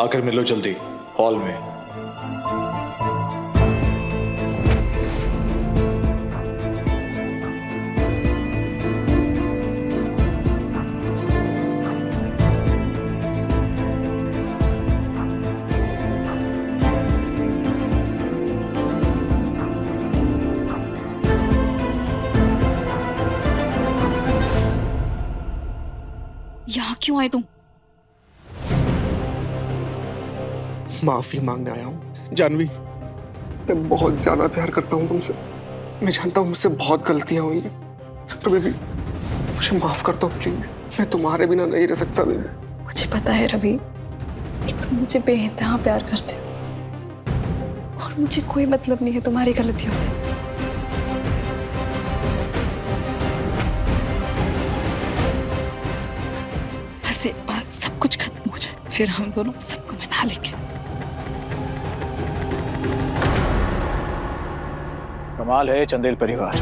आकर मिलो जल्दी हॉल में। यहाँ क्यों आए तुम? माफी मांगने आया हूँ जानवी। मैं बहुत ज्यादा प्यार करता हूँ तुमसे। मैं जानता हूँ मुझसे बहुत गलतियां हुई हैं, पर बेबी मुझे माफ कर दो प्लीज। मैं तुम्हारे बिना नहीं रह सकता बेबी। मुझे पता है रवि कि तुम मुझे बेइंतहा प्यार करते हो और मुझे कोई मतलब नहीं है तुम्हारी गलतियों से। बस एक बार सब कुछ खत्म हो जाए, फिर हम दोनों सबको मना लेंगे। कमाल है चंदेल परिवार।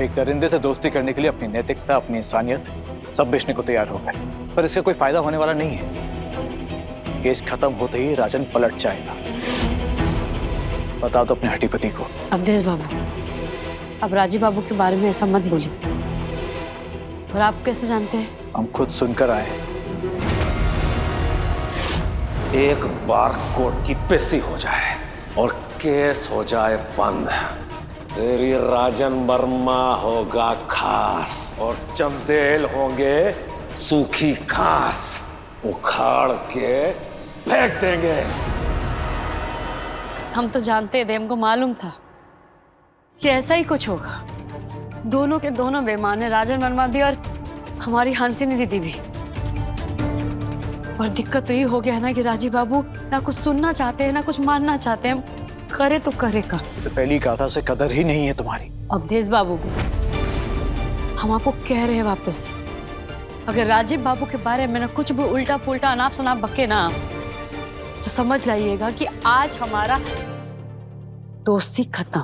एक दरिंदे से दोस्ती करने के लिए अपनी नैतिकता, अपनी इंसानियत सब बेचने को तैयार हो गए, पर इससे कोई फायदा होने वाला नहीं है। केस खत्म होते ही राजन पलट जाएगा। बता दो अपने हटीपति को। अवधेश बाबू, अब राजीव बाबू के बारे में ऐसा मत बोलिए। और आप कैसे जानते हैं? हम खुद सुनकर आए। एक बार कोर्ट की पेशी हो जाए और केस हो जाए बंद, तेरी राजन वर्मा होगा खास और चंदेल होंगे सूखी घास। उखाड़ के फेंक देंगे। हम तो जानते थे, हमको मालूम था कि ऐसा ही कुछ होगा। दोनों के दोनों बेईमान है, राजन वर्मा भी और हमारी हंसिनी दीदी भी। और दिक्कत तो ये हो गया है ना कि राजीव बाबू ना कुछ सुनना चाहते हैं ना कुछ मानना चाहते हैं। करे तो करे का। तो पहली गाथा से कदर ही नहीं है तुम्हारी। अवधेश बाबू, हम आपको कह रहे हैं वापस से, अगर राजीव बाबू के बारे में ना कुछ भी उल्टा पुल्टा अनाप शनाप बके ना, तो समझ लाइएगा कि आज हमारा दोस्ती खत्म।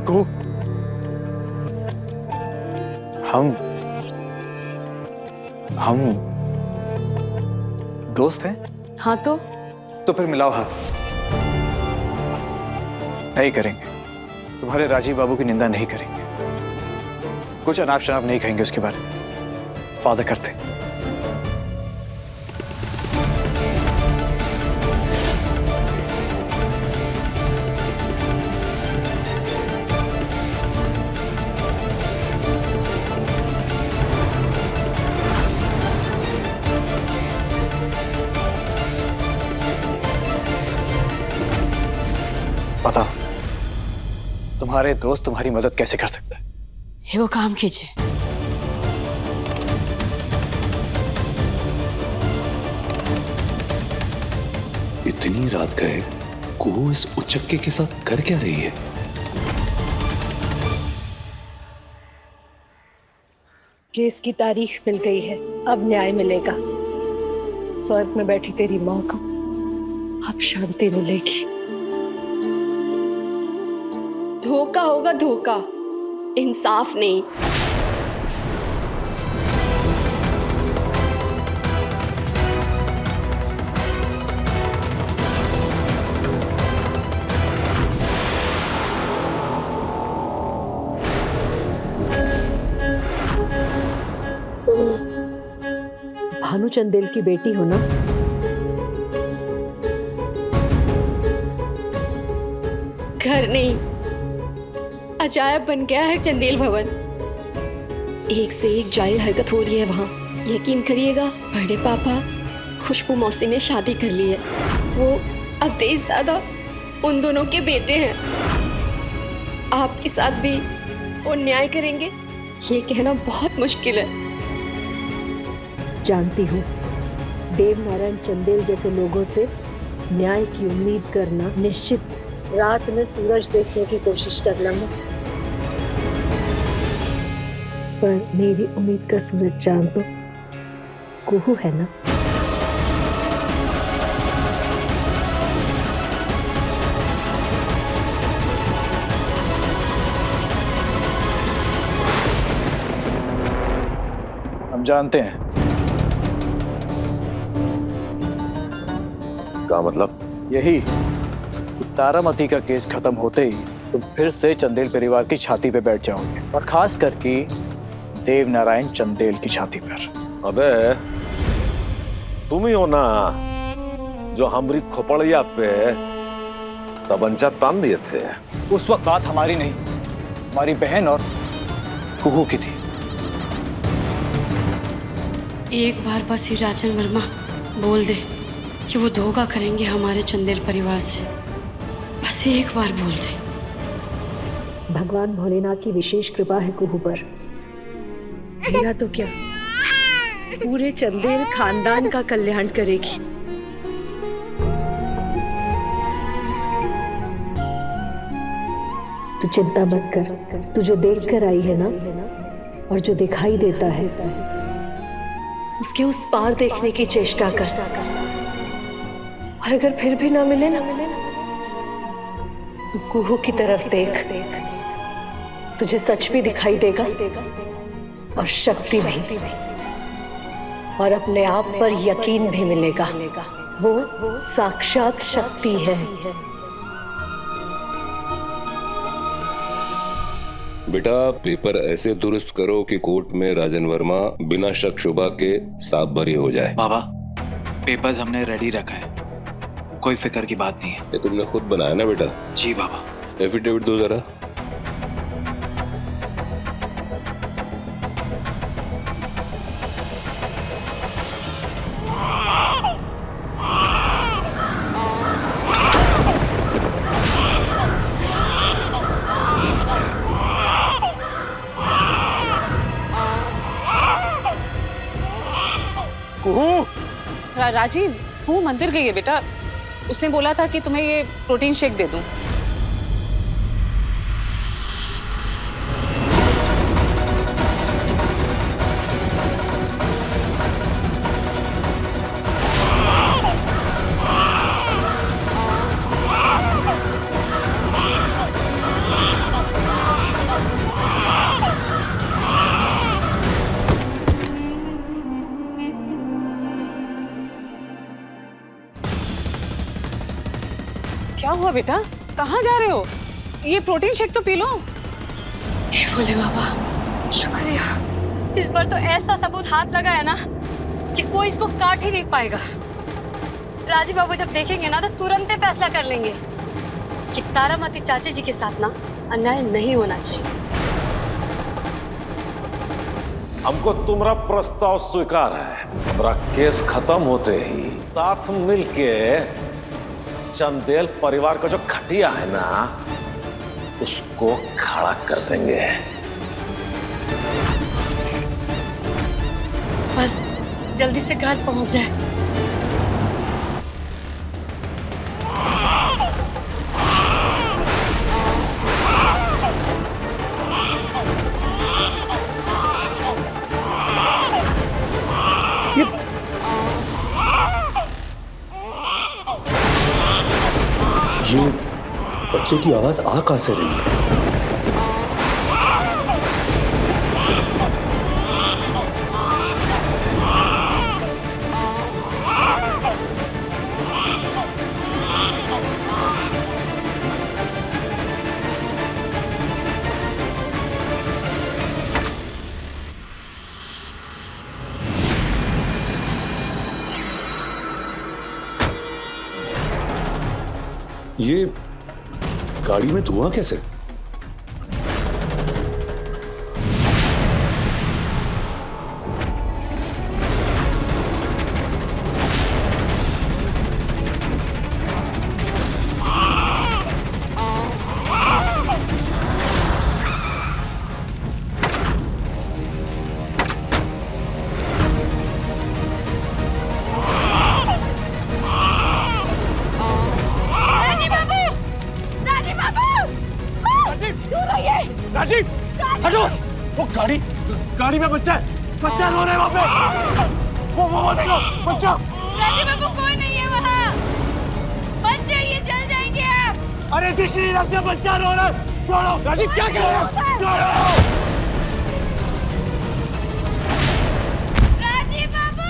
को हम दोस्त हैं? हाँ तो फिर मिलाओ हाथ। नहीं करेंगे, तुम्हारे राजीव बाबू की निंदा नहीं करेंगे, कुछ अनाप शनाप नहीं कहेंगे उसके बारे में। वादा करते। बताओ, तुम्हारे दोस्त तुम्हारी मदद कैसे कर सकता है? ये वो काम कीजिए। इतनी रात गए कुहू इस उचक्के के साथ कर क्या रही है? केस की तारीख मिल गई है, अब न्याय मिलेगा। स्वर्ग में बैठी तेरी माँ को अब शांति मिलेगी। धोखा होगा धोखा, इंसाफ नहीं। भानु चंदेल की बेटी हो ना? घर नहीं, अजायब बन गया है चंदेल भवन। एक से एक जाहिल हरकत हो रही है वहाँ। यकीन करिएगा, बड़े पापा खुशबू मौसी ने शादी कर ली है। वो अवधेश दादा उन दोनों के बेटे हैं। आपके साथ भी वो न्याय करेंगे, ये कहना बहुत मुश्किल है। जानती हूँ, देव नारायण चंदेल जैसे लोगों से न्याय की उम्मीद करना निश्चित रात में सूरज देखने की कोशिश करना है। पर मेरी उम्मीद का सूरज चांद तो कुहू है ना। हम जानते हैं का मतलब? यही, तारामती का केस खत्म होते ही तुम फिर से चंदेल परिवार की छाती पे बैठ जाओगे, और खास करके देव नारायण चंदेल की छाती पर। अबे तुम ही हो ना जो हमारी खोपड़िया पे तबंचा तान दिए थे। उस वक्त बात हमारी नहीं, हमारी बहन और कुहू की थी। एक बार बस ही राजन वर्मा बोल दे कि वो धोखा करेंगे हमारे चंदेल परिवार से, बस एक बार बोल दे। भगवान भोलेनाथ की विशेष कृपा है कुहू पर। मेरा तो क्या, पूरे चंदेल खानदान का कल्याण करेगी। तू चिंता मत कर, तू जो देख कर आई है ना, और जो दिखाई देता है, उसके उस पार देखने की चेष्टा कर। और अगर फिर भी ना मिले ना, तू कुहू की तरफ देख, तुझे सच भी दिखाई देगा और शक्ति भी, और अपने आप पर यकीन भी मिलेगा। वो साक्षात शक्ति है। बेटा, पेपर ऐसे दुरुस्त करो कि कोर्ट में राजन वर्मा बिना शक शुबा के साफ बरी हो जाए। बाबा, पेपर्स हमने रेडी रखा है, कोई फिक्र की बात नहीं है। ये तुमने खुद बनाया ना बेटा? जी बाबा। एफिडेविट दो जरा। राजीव, वो मंदिर गई है बेटा, उसने बोला था कि तुम्हें ये प्रोटीन शेक दे दूं। क्या हुआ बेटा, कहाँ जा रहे हो? ये प्रोटीन शेक तो पी लो। हे भोले बाबा, शुक्रिया। इस बार तो ऐसा सबूत हाथ लगा है ना कि कोई इसको काट ही नहीं पाएगा। राजीव बाबू जब देखेंगे ना तो तुरंत ही फैसला कर लेंगे कि तारामती चाची जी के साथ ना अन्याय नहीं होना चाहिए। हमको तुम्हारा प्रस्ताव स्वीकार है। हमारा केस खत्म होते ही साथ मिलके चंदेल परिवार का जो खटिया है ना, उसको खड़ा कर देंगे। बस जल्दी से घर पहुंच जाए। ये बच्चे की आवाज आ कहां से रही है? ये गाड़ी में धुआं कैसे? राजीव, हटो! वो गाड़ी में बच्चा रो रहा है वहाँ पे। वो देखो, बच्चा। राजीव बाबू, कोई नहीं है वहाँ। बच्चे ये चल जाएंगे आप। अरे दिख नहीं रहा, बच्चा रो रहा है। छोड़ो, राजीव क्या कर रहे हो? छोड़ो। राजीव बाबू!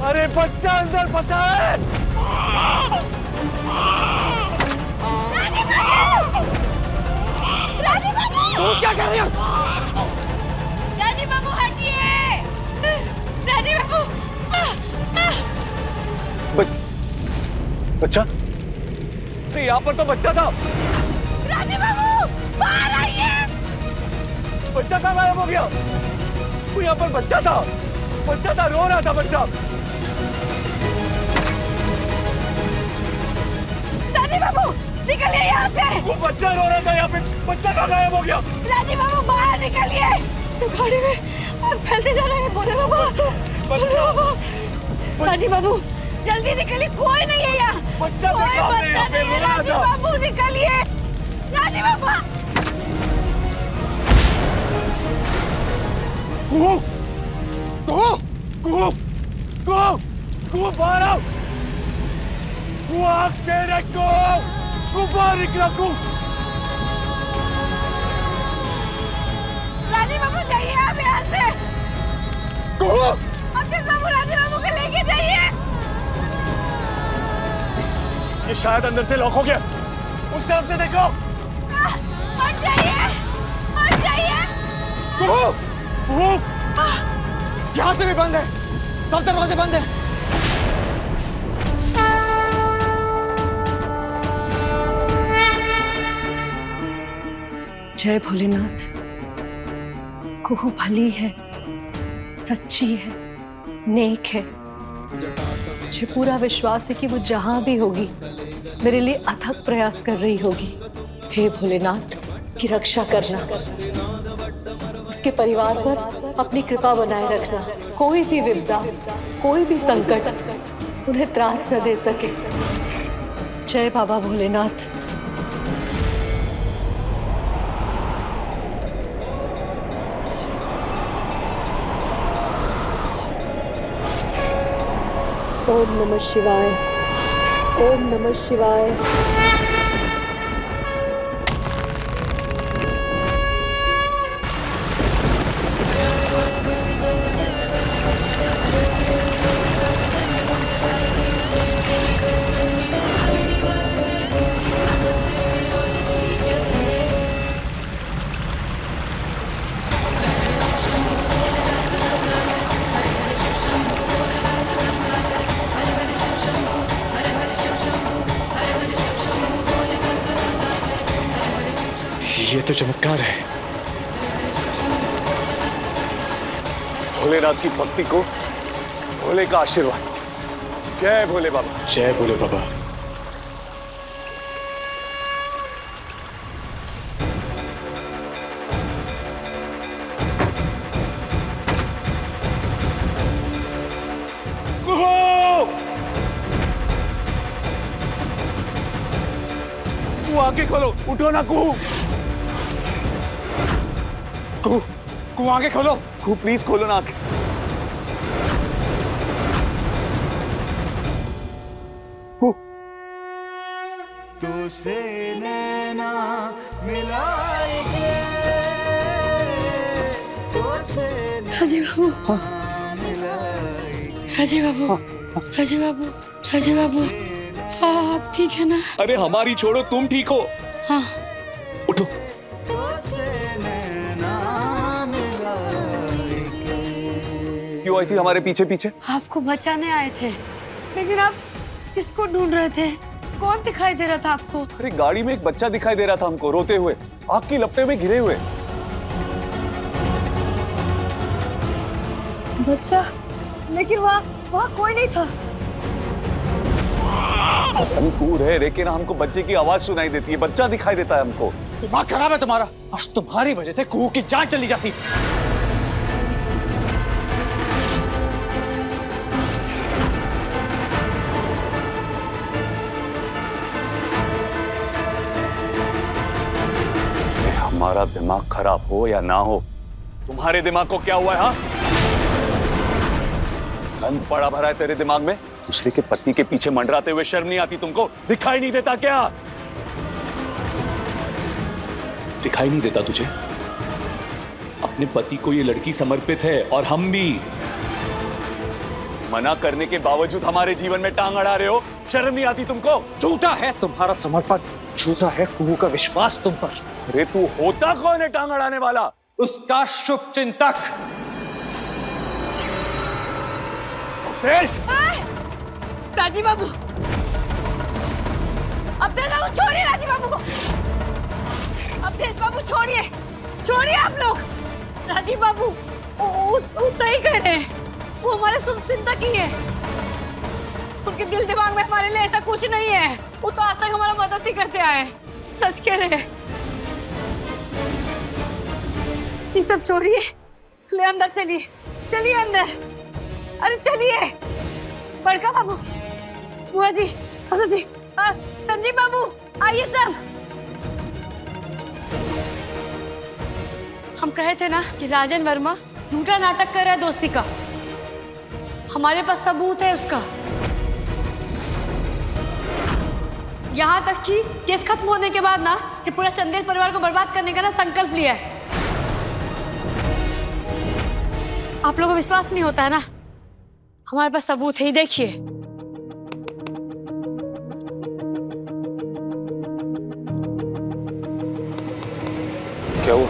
अरे बच्चा अंदर फंसा है। तू क्या कर रही हो? राजीव बाबू हटिए। राजीव बाबू। बच्चा? अरे यहाँ पर तो बच्चा था। राजीव बाबू बाहर आइए। बच्चा कहाँ गायब हो गया? वो यहाँ पर बच्चा था, रो रहा था बच्चा। राजीव बाबू निकलिए यहाँ से। वो बच्चा रो रहा था यहाँ पे, बच्चा कहाँ गायब हो गया? राजीव बाबू बाहर निकलिए। तो गाड़ी में आग फैलते जा रहा है। बोले बाबा, राजीव बाबू जल्दी निकलिए, कोई नहीं है यहाँ। बच्चा कोई बच्चा नहीं है। राजीव बाबू निकलिए। राजीव बाबा। बाहर आओ। वो आग तेरे को बाहर निकला। राजीव बाबू जाइए आप यहाँ से। अब्दुल बाबू राजीव बाबू को लेके जाइए। ये शायद अंदर से लॉक हो गया। उस तरफ से देखो। हट जाइए, हट जाइए। यहाँ से भी बंद है, सब दरवाजे बंद है। जय भोलेनाथ। कुहू भली है, सच्ची है, नेक है। मुझे पूरा विश्वास है कि वो जहां भी होगी मेरे लिए अथक प्रयास कर रही होगी। हे भोलेनाथ, उसकी रक्षा करना, उसके परिवार पर अपनी कृपा बनाए रखना। कोई भी विपदा, कोई भी संकट उन्हें त्रास न दे सके। जय बाबा भोलेनाथ। ओम नमः शिवाय। ओम नमः शिवाय। ये तो चमत्कार है। भोलेनाथ की भक्ति को भोले का आशीर्वाद। जय भोले बाबा। जय भोले बाबा। कुहू, आंखें खोलो, उठो ना कुहू। कुहू आंखें खोलो। कुहू प्लीज खोलो ना आंखें। कुहू। तुझसे नैना मिलाएंगे। राजीव बाबू। राजीव बाबू। राजीव बाबू। राजीव बाबू, आप ठीक है ना? अरे हमारी छोड़ो, तुम ठीक हो? हाँ। उठो। क्यों आई थी हमारे पीछे पीछे? आपको बचाने आए थे, लेकिन आप किसको ढूंढ रहे थे? कौन दिखाई दे रहा था आपको? अरे गाड़ी में एक बच्चा दिखाई दे रहा था हमको, रोते हुए, आग की लपटे में घिरे हुए। बच्चा? लेकिन वहाँ कोई नहीं था। हम दूर है, लेकिन हमको बच्चे की आवाज सुनाई देती है, बच्चा दिखाई देता है हमको। दिमाग खराब है तुम्हारा। आज तुम्हारी वजह से कुहू की जान चली जाती। हमारा दिमाग खराब हो या ना हो, तुम्हारे दिमाग को क्या हुआ है? हाँ, गंद पड़ा भरा है तेरे दिमाग में। दूसरे के पति के पीछे मंडराते हुए शर्म नहीं आती तुमको? दिखाई नहीं देता क्या? दिखाई नहीं देता तुझे? अपने पति को ये लड़की समर्पित है, और हम भी। मना करने के बावजूद हमारे जीवन में टांग अड़ा रहे हो, शर्म नहीं आती तुमको? झूठा है तुम्हारा समर्पण, झूठा है कुहू का विश्वास तुम पर। अरे तू होता कौन है टांग अड़ाने वाला? उसका शुभ चिंतक। राजीव बाबू, अवधेश बाबू छोड़िए राजीव बाबू को। अवधेश बाबू छोड़िए, छोड़िए आप लोग। राजीव बाबू वो सही कह रहे हैं, वो हमारे शुभ चिंतक ही है। उनके दिल दिमाग में हमारे लिए ऐसा कुछ नहीं है। वो तो आज तक हमारा मदद ही करते आए। सच कह रहे हैं। ये सब छोड़िए, ले अंदर चलिए, चलिए अंदर। अरे चलिए। बड़का बाबू, बुआ जी, हसन जी, संजीव बाबू, आइए सब। हम कहे थे ना कि राजन वर्मा झूठा नाटक कर रहा है दोस्ती का। हमारे पास सबूत है उसका। यहाँ तक कि केस खत्म होने के बाद ना कि पूरा चंदेल परिवार को बर्बाद करने का ना संकल्प लिया है। आप लोगों को विश्वास नहीं होता है ना? हमारे पास सबूत है, ही देखिए। क्या हुआ?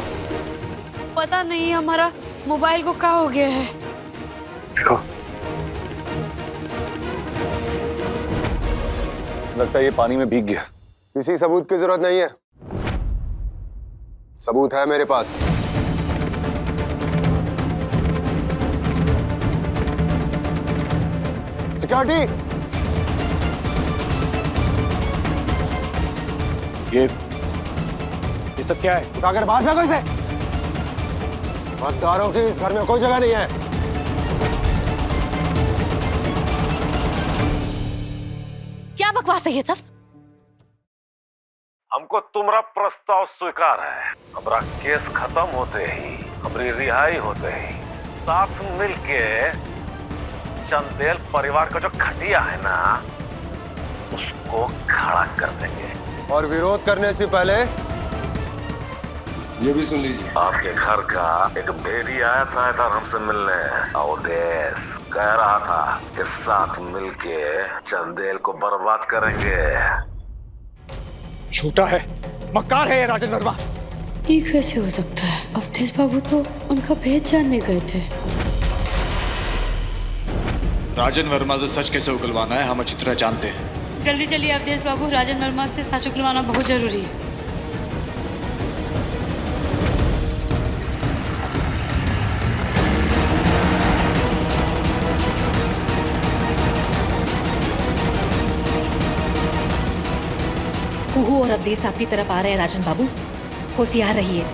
पता नहीं, हमारा मोबाइल को क्या हो गया है। दिखाओ। लगता है ये पानी में भीग गया। किसी सबूत की जरूरत नहीं है, सबूत है मेरे पास। सिक्योरिटी, ये सब क्या है? उठाकर बाहर फेंको इसे। मतदारों की इस घर में कोई जगह नहीं है। क्या बकवास है ये सब? हमको तुम्हारा प्रस्ताव स्वीकार है। हमारा केस खत्म होते ही, हमारी रिहाई होते ही, साथ मिलके चंदेल परिवार का जो खटिया है ना, उसको खड़ा कर देंगे। और विरोध करने से पहले ये भी सुन लीजिए। आपके घर का एक भेदी आया था इधर हमसे मिलने। अवधेश कह रहा था कि साथ मिलके चंदेल को बर्बाद करेंगे। झूठा है, मक्कार है ये राजन वर्मा। ये कैसे हो सकता है? अवधेश बाबू तो उनका भेद जानने गए थे। राजन वर्मा से सच कैसे उगलवाना है हम अच्छी तरह जानते हैं। जल्दी चलिए अवधेश बाबू, राजन वर्मा से सच उगलवाना बहुत जरूरी है। कुहू और अवधेश आपकी तरफ आ रहे हैं राजन बाबू, होशियार रहिए।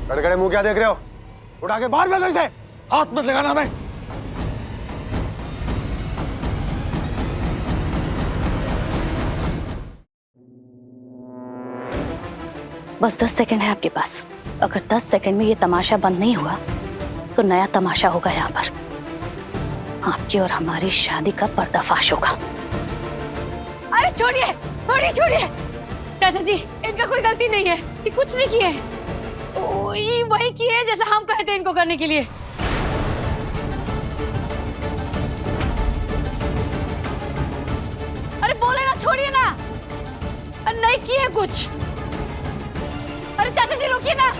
खड़े खड़े मुंह क्या देख रहे हो? उठा के बाहर फेंको इसे। हाथ मत लगाना। मैं बस 10 सेकंड है आपके पास। अगर 10 सेकंड में ये तमाशा बंद नहीं हुआ तो नया तमाशा होगा यहाँ पर। आपकी और हमारी शादी का पर्दाफाश होगा। अरे छोड़िए, छोड़िए, छोड़िए। चाचा जी, इनका कोई गलती नहीं है, ये कुछ नहीं किए। वही किए जैसा हम कहे थे इनको करने के लिए। अरे बोले ना, छोड़िए ना। अरे नहीं किए कुछ। अरे चाचा जी रोकिए ना।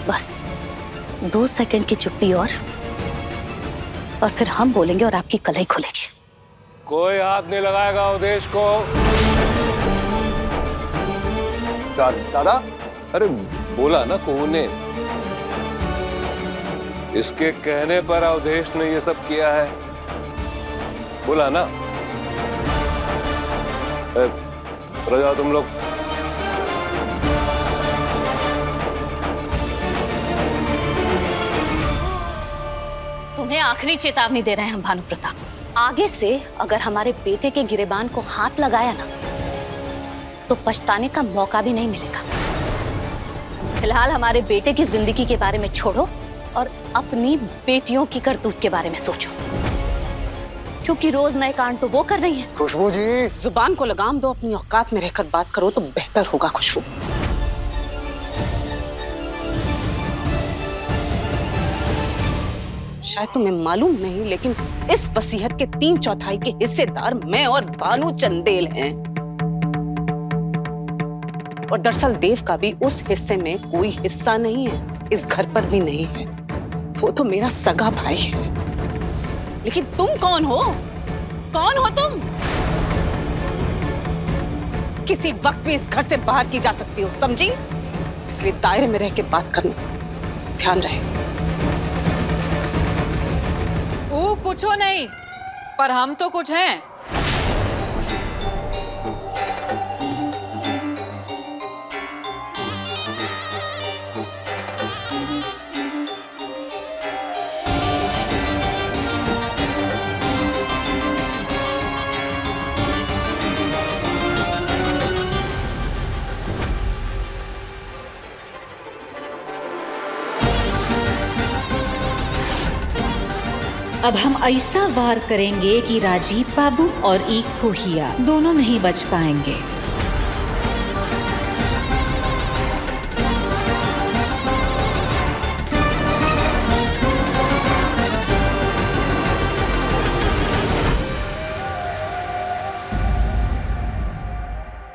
बस 2 सेकंड की चुप्पी और फिर हम बोलेंगे और आपकी कलाई खुलेगी। कोई हाथ नहीं लगाएगा अवधेश को। दादा, अरे बोला ना कुहू ने, इसके कहने पर अवधेश ने ये सब किया है। बोला ना। रजाओ तुम लोग। तुम्हें आखिरी चेतावनी दे रहे हैं हम भानु प्रताप। आगे से अगर हमारे बेटे के गिरेबान को हाथ लगाया ना तो पछताने का मौका भी नहीं मिलेगा। फिलहाल हमारे बेटे की जिंदगी के बारे में छोड़ो और अपनी बेटियों की करतूत के बारे में सोचो, क्योंकि रोज नए कांड तो वो कर रही हैं। खुशबू जी, जुबान को लगाम दो, अपनी औकात में रहकर बात करो तो बेहतर होगा खुशबू। शायद तुम्हें मालूम नहीं, लेकिन इस वसीयत के 3/4 के हिस्सेदार मैं और भानु चंदेल हैं। और दरअसल देव का भी उस हिस्से में कोई हिस्सा नहीं है, इस घर पर भी नहीं है। वो तो मेरा सगा भाई है। लेकिन तुम कौन हो? कौन हो तुम? किसी वक्त भी इस घर से बाहर की जा सकती हो, समझी? इसलिए दायरे में रह के बात करना, ध्यान रहे। वो कुछ हो नहीं, पर हम तो कुछ हैं। अब हम ऐसा वार करेंगे कि राजीव बाबू और एक कोहिया दोनों नहीं बच पाएंगे।